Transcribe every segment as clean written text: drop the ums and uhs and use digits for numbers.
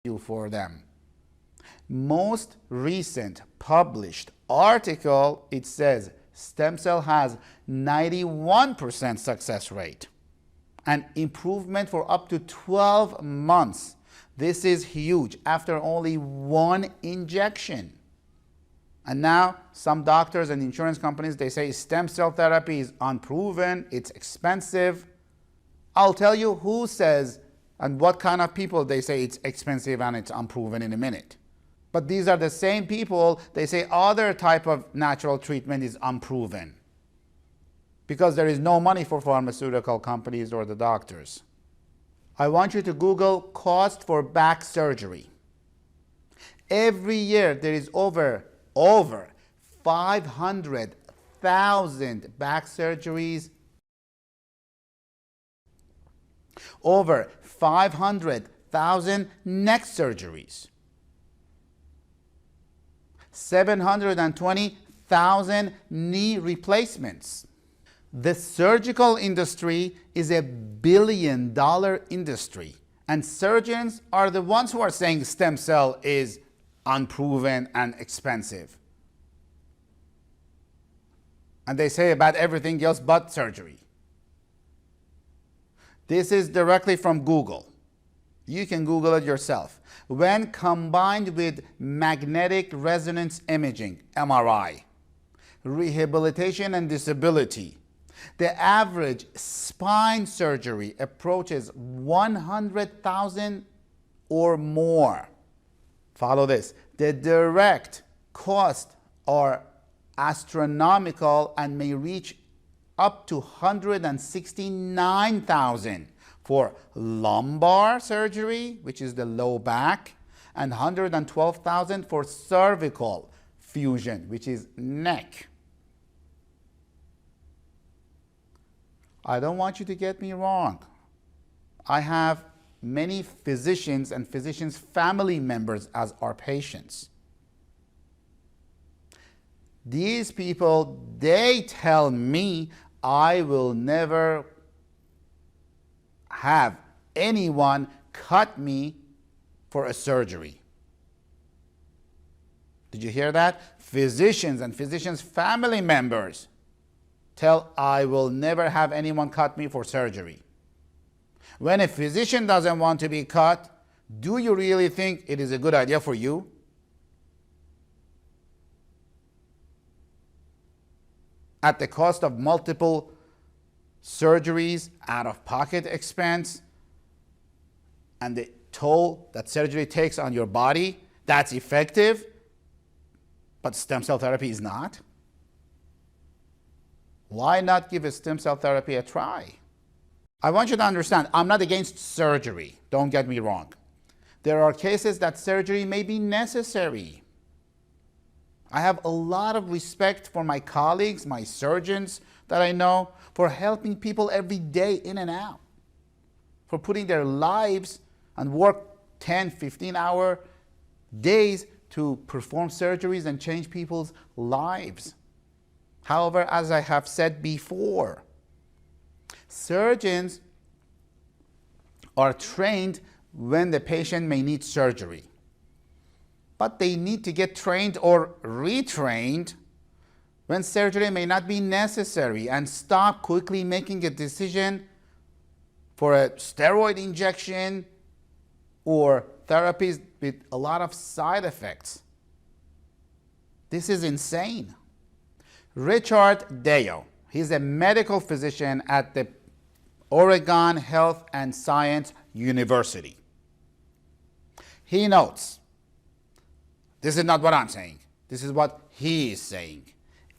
you for them. Most recent published article, it says stem cell has 91% success rate and improvement for up to 12 months. This is huge after only one injection. And now some doctors and insurance companies, they say stem cell therapy is unproven, it's expensive. I'll tell you who says and what kind of people they say it's expensive and it's unproven in a minute. But these are the same people, they say other type of natural treatment is unproven because there is no money for pharmaceutical companies or the doctors. I want you to Google cost for back surgery. Every year there is over 500,000 back surgeries, over 500,000 neck surgeries, 720,000 knee replacements. The surgical industry is a billion-dollar industry, and surgeons are the ones who are saying stem cell is unproven and expensive. And they say about everything else but surgery. This is directly from Google. You can Google it yourself. When combined with magnetic resonance imaging, MRI, rehabilitation and disability, the average spine surgery approaches 100,000 or more. Follow this. The direct costs are astronomical and may reach up to 169,000 for lumbar surgery, which is the low back, and 112,000 for cervical fusion, which is neck. I don't want you to get me wrong. I have many physicians and physicians' family members as our patients. These people, they tell me I will never have anyone cut me for a surgery. Did you hear that? Physicians and physicians' family members tell I will never have anyone cut me for surgery. When a physician doesn't want to be cut, do you really think it is a good idea for you? At the cost of multiple surgeries, out-of-pocket expense, and the toll that surgery takes on your body, that's effective, but stem cell therapy is not? Why not give a stem cell therapy a try? I want you to understand, I'm not against surgery. Don't get me wrong. There are cases that surgery may be necessary. I have a lot of respect for my colleagues, my surgeons that I know, for helping people every day in and out, for putting their lives and work 10, 15-hour days to perform surgeries and change people's lives. However, as I have said before, surgeons are trained when the patient may need surgery, but they need to get trained or retrained when surgery may not be necessary, and stop quickly making a decision for a steroid injection or therapies with a lot of side effects. This is insane. Richard Deo, he's a medical physician at the Oregon Health and Science University. He notes, this is not what I'm saying, this is what he is saying.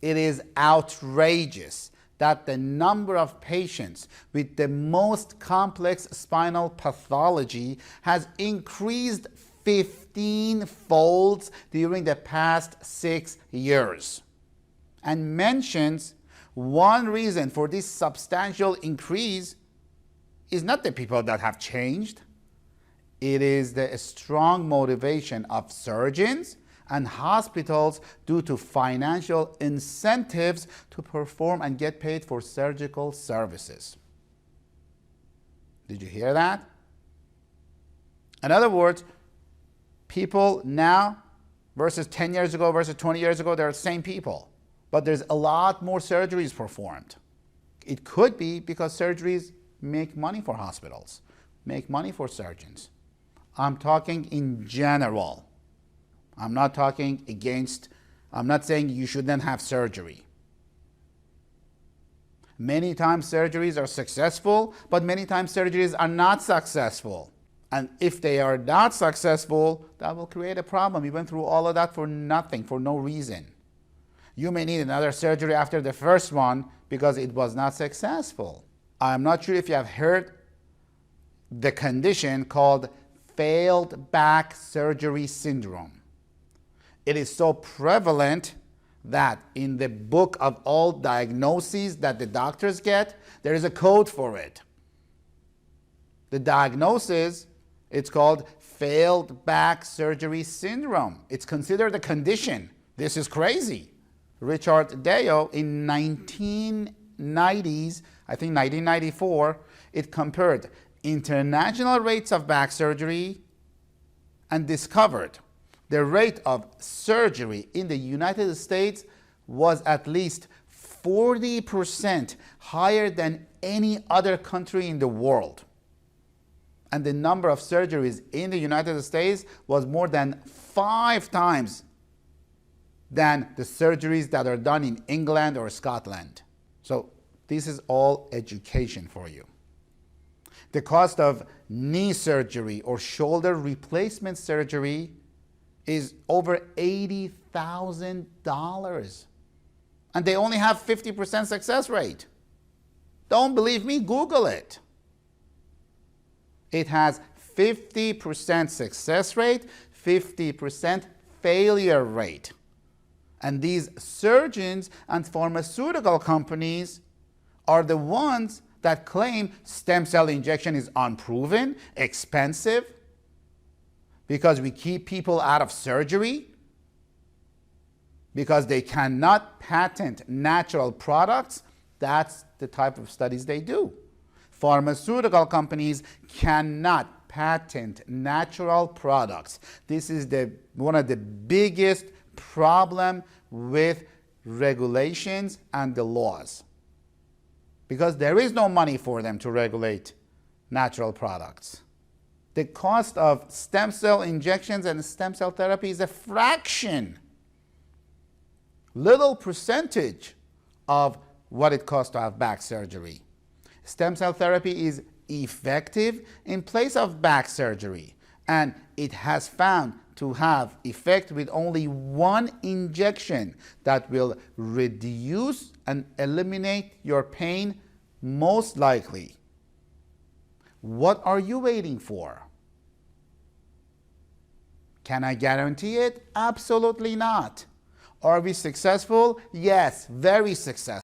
It is outrageous that the number of patients with the most complex spinal pathology has increased 15-fold during the past 6 years, and mentions one reason for this substantial increase is not the people that have changed. It is the strong motivation of surgeons and hospitals due to financial incentives to perform and get paid for surgical services. Did you hear that? In other words, People now versus 10 years ago versus 20 years ago, they're the same people. But there's a lot more surgeries performed. It could be because surgeries make money for hospitals, make money for surgeons. I'm talking in general. I'm not talking against, I'm not saying you shouldn't have surgery. Many times surgeries are successful, but many times surgeries are not successful. And if they are not successful, that will create a problem. You went through all of that for nothing, for no reason. You may need another surgery after the first one because it was not successful. I'm not sure if you have heard the condition called failed back surgery syndrome. It is so prevalent that in the book of all diagnoses that the doctors get, there is a code for it. The diagnosis, it's called failed back surgery syndrome. It's considered a condition. This is crazy. Richard Deo in 1990s, I think 1994, it compared international rates of back surgery and discovered the rate of surgery in the United States was at least 40% higher than any other country in the world. And the number of surgeries in the United States was more than 5 times than the surgeries that are done in England or Scotland. So this is all education for you. The cost of knee surgery or shoulder replacement surgery is over $80,000. And they only have 50% success rate. Don't believe me? Google it. It has 50% success rate, 50% failure rate. And these surgeons and pharmaceutical companies are the ones that claim stem cell injection is unproven, expensive, because we keep people out of surgery, because they cannot patent natural products. That's the type of studies they do. Pharmaceutical companies cannot patent natural products. This is one of the biggest problem with regulations and the laws, because there is no money for them to regulate natural products. The cost of stem cell injections and stem cell therapy is a fraction, little percentage of what it costs to have back surgery. Stem cell therapy is effective in place of back surgery, and it has found to have effect with only one injection that will reduce and eliminate your pain most likely. What are you waiting for? Can I guarantee it? Absolutely not. Are we successful? Yes, very successful.